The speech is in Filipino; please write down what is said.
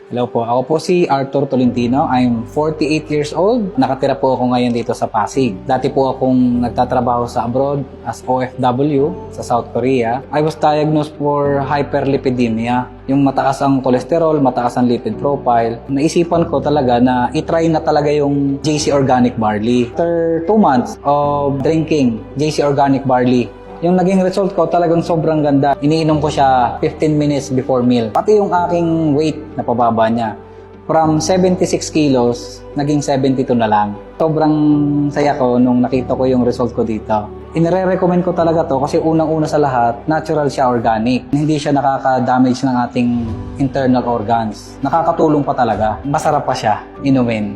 Hello po, ako po si Arthur Tolentino. I'm 48 years old. Nakatira po ako ngayon dito sa Pasig. Dati po akong nagtatrabaho sa abroad as OFW sa South Korea. I was diagnosed for hyperlipidemia. Yung mataas ang cholesterol, mataas ang lipid profile. Naisipan ko talaga na itry na talaga yung JC Organic Barley. After 2 months of drinking JC Organic Barley, yung naging result ko talagang sobrang ganda. Iniinom ko siya 15 minutes before meal. Pati yung aking weight na pababa niya. From 76 kilos, naging 72 na lang. Sobrang saya ko nung nakita ko yung result ko dito. Inire-recommend ko talaga to kasi unang-una sa lahat, natural siya, organic. Hindi siya nakaka-damage ng ating internal organs. Nakakatulong pa talaga. Masarap pa siya inumin.